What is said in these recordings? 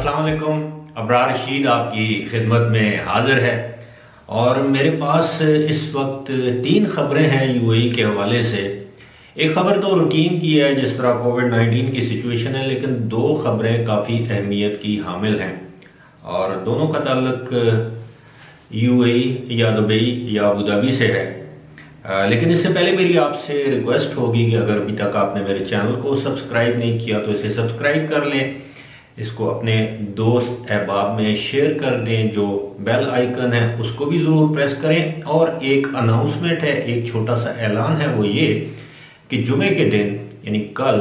अस्सलाम वालेकुम। अबरार रशीद आपकी खिदमत में हाजिर है और मेरे पास इस वक्त तीन खबरें हैं यूएई के हवाले से। एक खबर तो रूटीन की है जिस तरह कोविड-19 की सिचुएशन है, लेकिन दो खबरें काफ़ी अहमियत की हामिल हैं और दोनों का ताल्लुक यूएई या दुबई या अबू धाबी से है। लेकिन इससे पहले मेरी आपसे रिक्वेस्ट होगी कि अगर अभी तक आपने मेरे चैनल को सब्सक्राइब नहीं किया तो इसे सब्सक्राइब कर लें, इसको अपने दोस्त अहबाब में शेयर कर दें, जो बेल आइकन है उसको भी ज़रूर प्रेस करें। और एक अनाउंसमेंट है, एक छोटा सा ऐलान है, वो ये कि जुमे के दिन यानी कल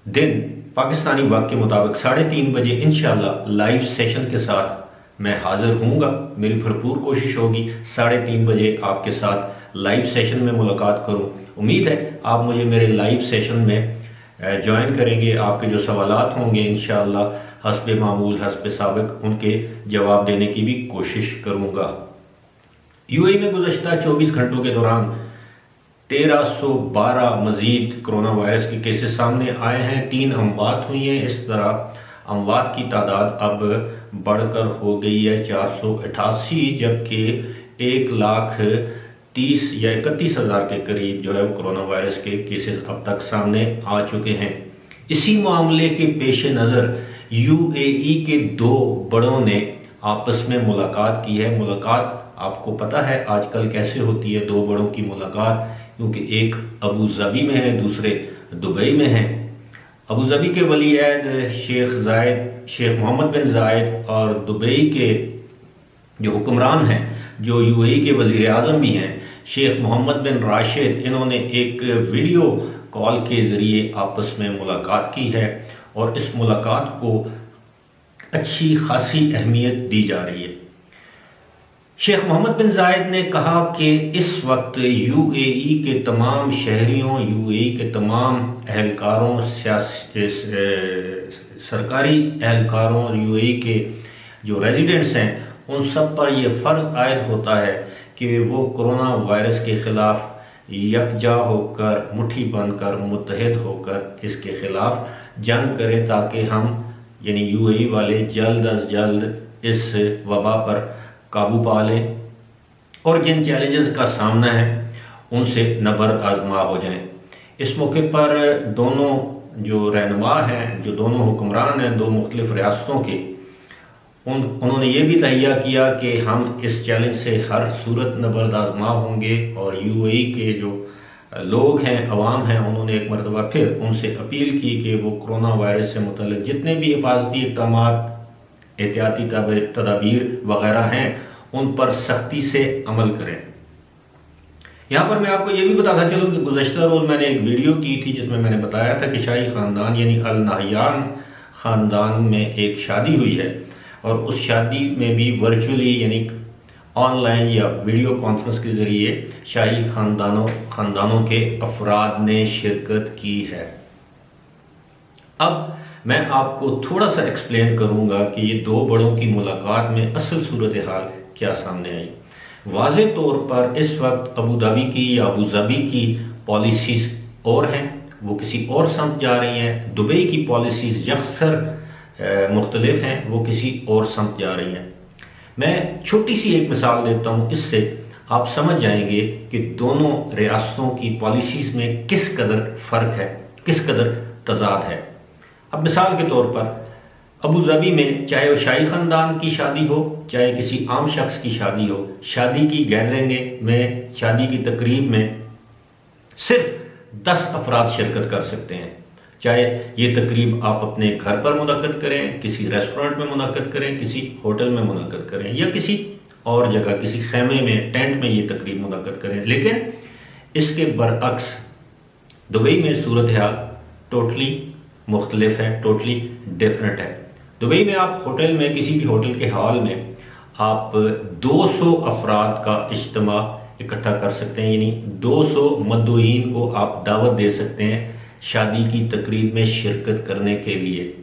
दिन पाकिस्तानी वक्त के मुताबिक 3:30 बजे इंशाल्लाह लाइव सेशन के साथ मैं हाजिर हूँगा। मेरी भरपूर कोशिश होगी 3:30 बजे आपके साथ लाइव सेशन में मुलाकात करूँ। उम्मीद है आप मुझे मेरे लाइव सेशन में ज्वाइन करेंगे। आपके जो सवालात होंगे इंशाअल्लाह हस्बे मामूल हस्बे साबिक उनके जवाब देने की भी कोशिश करूँगा। यूएई में गुज़श्ता 24 घंटों के दौरान 1312 मजीद कोरोना वायरस के केसेस सामने आए हैं। 3 अमवात हुई हैं। इस तरह अमवात की तादाद अब बढ़कर हो गई है 488, जबकि 1,30,000 या 31,000 के करीब जो है कोरोना वायरस के केसेस अब तक सामने आ चुके हैं। इसी मामले के पेश नज़र यूएई के दो बड़ों ने आपस में मुलाकात की है। मुलाकात आपको पता है आजकल कैसे होती है दो बड़ों की मुलाकात, क्योंकि एक अबू धाबी में है, दूसरे दुबई में है। अबू धाबी के वली-ए-अहद शेख मोहम्मद बिन जायद और दुबई के जो हुक्मरान हैं, जो यूएई के वज़ीर आज़म भी हैं, शेख मोहम्मद बिन राशिद, इन्होंने एक वीडियो कॉल के ज़रिए आपस में मुलाकात की है और इस मुलाकात को अच्छी खासी अहमियत दी जा रही है। शेख मोहम्मद बिन जायद ने कहा कि इस वक्त यूएई के तमाम शहरियों, यूएई के तमाम अहलकारों, सरकारी अहलकारों, यूएई के जो रेजिडेंट्स हैं, उन सब पर यह फ़र्ज़ आयद होता है कि वो कोरोना वायरस के ख़िलाफ़ यकजा होकर, मुट्ठी बनकर, मुत्तहिद होकर इसके ख़िलाफ़ जंग करें, ताकि हम यानी यूएई वाले जल्द अज जल्द इस वबा पर काबू पा लें और जिन चैलेंजेस का सामना है उनसे नबर्द आजमा हो जाएं। इस मौके पर दोनों जो रहनुमा हैं, जो दोनों हुक्मरान हैं दो मुख्तलिफ रियासतों के, उन्होंने ये भी तहिया किया कि हम इस चैलेंज से हर सूरत नबर्द आजमा होंगे। और यूएई के जो लोग हैं, अवाम हैं, उन्होंने एक मरतबा फिर उनसे अपील की कि वो कोरोना वायरस से मुतल्लिक़ जितने भी हिफाजती इक़दामात, एहतियाती तदाबीर वगैरह हैं, उन पर सख्ती से अमल करें। यहाँ पर मैं आपको ये भी बताता चलूँ कि गुज़श्ता रोज़ मैंने एक वीडियो की थी जिसमें मैंने बताया था कि शाही ख़ानदान यानी अल नाहयान ख़ानदान में एक शादी हुई है और उस शादी में भी वर्चुअली यानी ऑनलाइन या वीडियो कॉन्फ्रेंस के ज़रिए शाही ख़ानदानों के अफराद ने शिरकत की है। अब मैं आपको थोड़ा सा एक्सप्लेन करूंगा कि ये दो बड़ों की मुलाकात में असल सूरत हाल क्या सामने आई। वाज़े तौर पर इस वक्त अबू धाबी की या अबू धाबी की पॉलिसीज़ और हैं, वो किसी और समत जा रही हैं। दुबई की पॉलिसीज़ यकसर मुख्तलिफ हैं, वो किसी और समत जा रही हैं। मैं छोटी सी एक मिसाल देता हूँ, इससे आप समझ जाएंगे कि दोनों रियासतों की पॉलिसीज़ में किस कदर फ़र्क है, किस कदर तज़ाद है। अब मिसाल के तौर पर अबू धाबी में चाहे वो शाही ख़ानदान की शादी हो, चाहे किसी आम शख्स की शादी हो, शादी की गैदरिंग में, शादी की तकरीब में सिर्फ 10 अफराद शिरकत कर सकते हैं। चाहे ये तकरीब आप अपने घर पर मुनक्कद करें, किसी रेस्टोरेंट में मुनक्कद करें, किसी होटल में मुनक्कद करें या किसी और जगह, किसी खेमे में, टेंट में ये तकरीब मुनक्कद करें। लेकिन इसके बरअक्स दुबई में सूरत हाल टोटली मुख्तलिफ है, टोटली डिफरेंट है। दुबई में आप होटल में, किसी भी होटल के हॉल में आप 200 अफराद का इज्तिमा इकट्ठा कर सकते हैं, यानी 200 मद्दूईन को आप दावत दे सकते हैं शादी की तकरीब में शिरकत करने के लिए।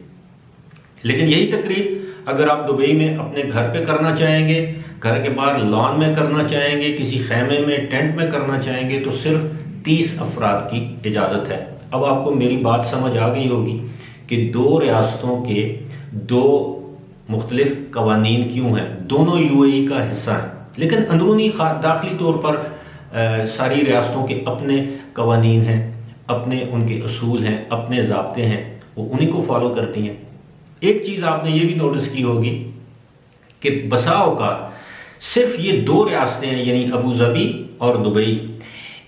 लेकिन यही तकरीब अगर आप दुबई में अपने घर पे करना चाहेंगे, घर के बाहर लॉन में करना चाहेंगे, किसी खेमे में, टेंट में करना चाहेंगे, तो सिर्फ 30 अफराद की इजाज़त है। अब आपको मेरी बात समझ आ गई होगी कि दो रियासतों के दो मुख्तलिफ कवानीन क्यों हैं। दोनों यूएई का हिस्सा हैं, लेकिन अंदरूनी दाखिली तौर पर सारी रियासतों के अपने कवानीन हैं, अपने उनके असूल हैं, अपने ज़ाब्ते हैं, वो उन्हीं को फॉलो करती हैं। एक चीज़ आपने ये भी नोटिस की होगी कि बसा औकात सिर्फ ये दो रियासतें हैं, यानी अबू धाबी और दुबई,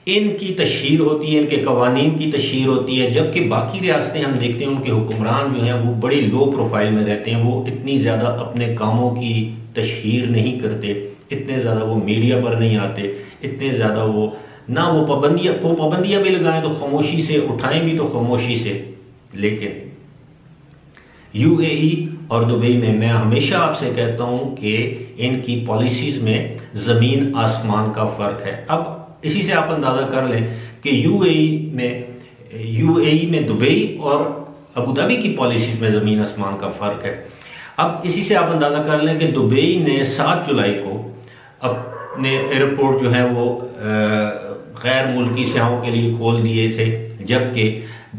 इनकी तशहीर होती है, इनके कवानीन की तशहीर होती है, जबकि बाकी रियासतें हम देखते हैं उनके हुक्मरान जो हैं वो बड़ी लो प्रोफाइल में रहते हैं, वो इतनी ज़्यादा अपने कामों की तशहीर नहीं करते, इतने ज़्यादा वो मीडिया पर नहीं आते, इतने ज़्यादा वो पाबंदियाँ भी लगाएं तो खामोशी से, उठाएं भी तो खामोशी से। लेकिन यूएई और दुबई में मैं हमेशा आपसे कहता हूं कि इनकी पॉलिसीज में ज़मीन आसमान का फ़र्क है। अब इसी से आप अंदाज़ा कर लें कि यूएई में दुबई और अबू धाबी की पॉलिसीज में ज़मीन आसमान का फ़र्क है। अब इसी से आप अंदाज़ा कर लें कि दुबई ने 7 जुलाई को अपने एयरपोर्ट जो है वो गैर मुल्की सयाहों के लिए खोल दिए थे, जबकि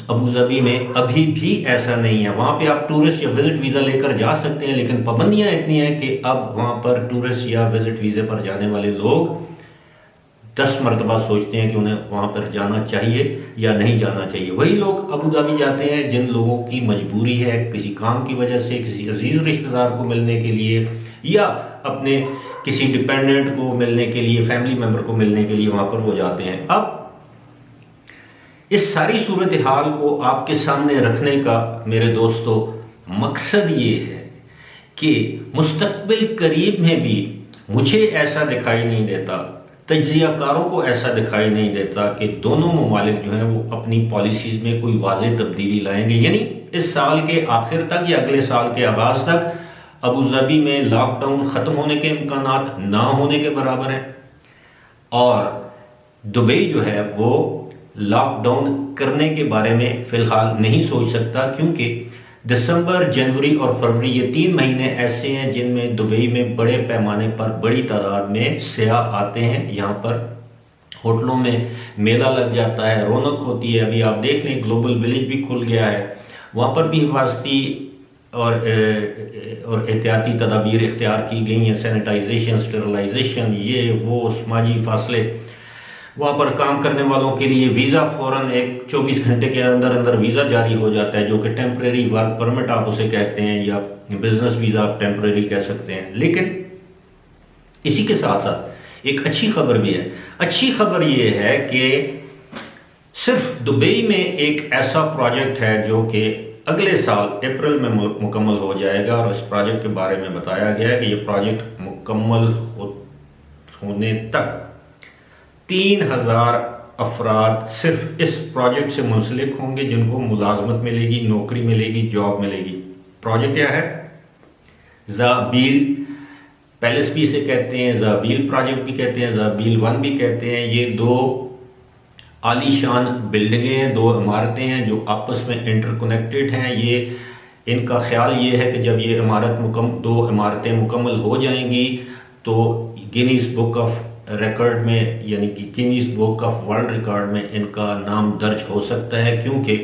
अबू धाबी में अभी भी ऐसा नहीं है। वहाँ पे आप टूरिस्ट या विजिट वीज़ा लेकर जा सकते हैं, लेकिन पाबंदियाँ इतनी हैं कि अब वहाँ पर टूरिस्ट या विजिट वीज़े पर जाने वाले लोग 10 मरतबा सोचते हैं कि उन्हें वहाँ पर जाना चाहिए या नहीं जाना चाहिए। वही लोग अबू धाबी जाते हैं जिन लोगों की मजबूरी है, किसी काम की वजह से, किसी अजीज़ रिश्तेदार को मिलने के लिए या अपने किसी डिपेंडेंट को मिलने के लिए, फैमिली मेम्बर को मिलने के लिए वहाँ पर वो जाते हैं। अब इस सारी सूरत हाल को आपके सामने रखने का मेरे दोस्तों मकसद ये है कि मुस्तकबिल करीब में भी मुझे ऐसा दिखाई नहीं देता, तज्जियाकारों को ऐसा दिखाई नहीं देता कि दोनों ममालिक जो हैं वो अपनी पॉलिसीज़ में कोई वाज़ेह तब्दीली लाएंगे। यानी इस साल के आखिर तक या अगले साल के आगाज़ तक अबू धाबी में लॉकडाउन ख़त्म होने के इम्कानात ना होने के बराबर हैं, और दुबई जो है वो लॉकडाउन करने के बारे में फ़िलहाल नहीं सोच सकता, क्योंकि दिसंबर, जनवरी और फरवरी ये 3 महीने ऐसे हैं जिनमें दुबई में बड़े पैमाने पर बड़ी तादाद में सयाह आते हैं। यहाँ पर होटलों में मेला लग जाता है, रौनक होती है। अभी आप देख लें ग्लोबल विलेज भी खुल गया है, वहाँ पर भी हिफाजती और एहतियाती तदाबीर इख्तियार की गई हैं, सैनिटाइजेशन, स्टरलाइजेशन, ये वो, समाजी फासले। वहाँ पर काम करने वालों के लिए वीज़ा फ़ौरन 24 घंटे के अंदर अंदर वीज़ा जारी हो जाता है, जो कि टेम्परेरी वर्क परमिट आप उसे कहते हैं, या बिजनेस वीज़ा आप टेम्परेरी कह सकते हैं। लेकिन इसी के साथ साथ एक अच्छी खबर भी है। अच्छी खबर ये है कि सिर्फ दुबई में एक ऐसा प्रोजेक्ट है जो कि अगले साल अप्रैल में मुकम्मल हो जाएगा, और इस प्रोजेक्ट के बारे में बताया गया है कि ये प्रोजेक्ट मुकम्मल होने तक 3000 अफराद सिर्फ इस प्रोजेक्ट से मुंसलिक होंगे, जिनको मुलाजमत मिलेगी, नौकरी मिलेगी, जॉब मिलेगी। प्रोजेक्ट क्या है? ज़ाबील पैलेस भी इसे कहते हैं, ज़ाबील प्रोजेक्ट भी कहते हैं, ज़ाबील 1 भी कहते हैं। ये 2 आलीशान बिल्डिंगें हैं, 2 इमारतें हैं जो आपस में इंटरकनेक्टेड हैं। ये इनका ख्याल ये है कि जब ये 2 इमारतें मुकम्मल हो जाएंगी तो गिनीज बुक ऑफ रिकॉर्ड में, यानी कि Guinness book of world record में इनका नाम दर्ज हो सकता है, क्योंकि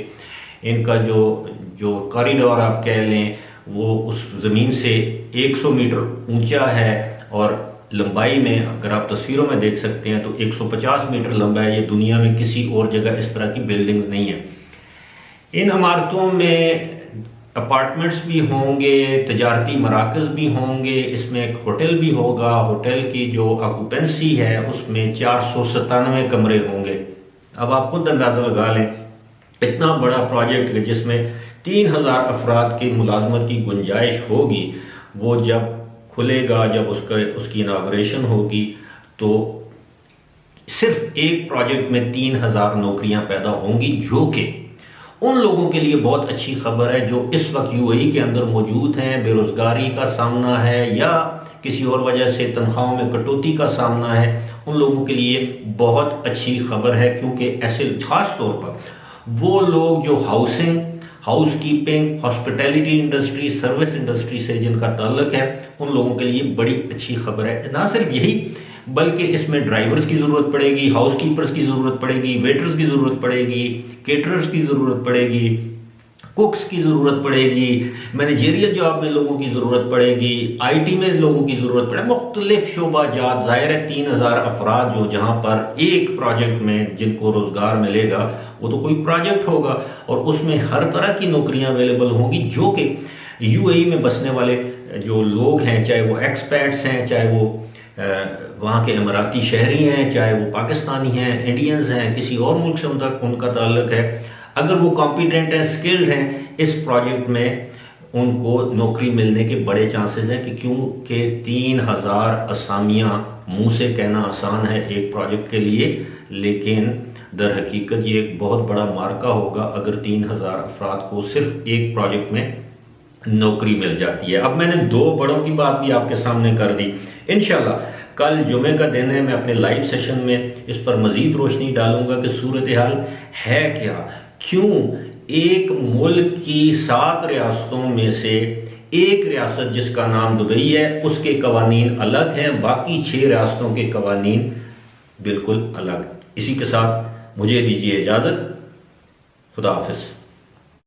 इनका जो कॉरिडोर आप कह लें वो उस ज़मीन से 100 मीटर ऊंचा है, और लंबाई में अगर आप तस्वीरों में देख सकते हैं तो 150 मीटर लंबा है। ये दुनिया में किसी और जगह इस तरह की बिल्डिंग्स नहीं है। इन इमारतों में अपार्टमेंट्स भी होंगे, तजारती मराकज़ भी होंगे, इसमें एक होटल भी होगा। होटल की जो ऑक्यूपेंसी है उसमें 497 कमरे होंगे। अब आप खुद अंदाज़ा लगा लें, इतना बड़ा प्रोजेक्ट जिसमें 3000 अफराद की मुलाजमत की गुंजाइश होगी, वो जब खुलेगा, जब उसकी इनाग्रेशन होगी, तो सिर्फ एक प्रोजेक्ट में 3000 नौकरियां पैदा होंगी, जो कि उन लोगों के लिए बहुत अच्छी खबर है जो इस वक्त यूएई के अंदर मौजूद हैं, बेरोजगारी का सामना है या किसी और वजह से तनख्वाहों में कटौती का सामना है। उन लोगों के लिए बहुत अच्छी खबर है, क्योंकि ऐसे खास तौर पर वो लोग जो housing, house keeping, hospitality industry, service industry से जिनका ताल्लुक है, उन लोगों के लिए बड़ी अच्छी खबर है। ना सिर्फ यही, बल्कि इसमें ड्राइवर्स की ज़रूरत पड़ेगी, हाउस कीपर्स की ज़रूरत पड़ेगी, वेटर्स की ज़रूरत पड़ेगी, केटरर्स की ज़रूरत पड़ेगी, कुक्स की ज़रूरत पड़ेगी, मैनेजेरियल जॉब में लोगों की ज़रूरत पड़ेगी, आईटी में लोगों की ज़रूरत पड़ेगी, मुख्तलिफ शोबाजात। ज़ाहिर है 3000 अफराद जो जहाँ पर एक प्रोजेक्ट में जिनको रोज़गार मिलेगा वो तो कोई प्रोजेक्ट होगा और उसमें हर तरह की नौकरियाँ अवेलेबल होंगी जो कि यूएई में बसने वाले जो लोग हैं, चाहे वो एक्सपर्ट्स हैं, चाहे वो वहाँ के इमराती शहरी हैं, चाहे वो पाकिस्तानी हैं, इंडियंस हैं, किसी और मुल्क से उनका ताल्लुक है, अगर वो कॉम्पिटेंट हैं, स्किल्ड हैं, इस प्रोजेक्ट में उनको नौकरी मिलने के बड़े चांसेस हैं। कि क्योंकि 3000 असामियाँ मुंह से कहना आसान है एक प्रोजेक्ट के लिए, लेकिन दर हकीकत ये एक बहुत बड़ा मार्का होगा अगर 3000 अफराद को सिर्फ एक प्रोजेक्ट में नौकरी मिल जाती है। अब मैंने 2 बड़ों की बात भी आपके सामने कर दी। इंशाल्लाह कल जुमे का दिन है, मैं अपने लाइव सेशन में इस पर मजीद रोशनी डालूंगा कि सूरत हाल है क्या, क्यों एक मुल्क की 7 रियासतों में से एक रियासत जिसका नाम दुबई है उसके कवानीन अलग हैं, बाकी 6 रियासतों के कवानीन बिल्कुल अलग। इसी के साथ मुझे दीजिए इजाज़त। खुदा हाफिज।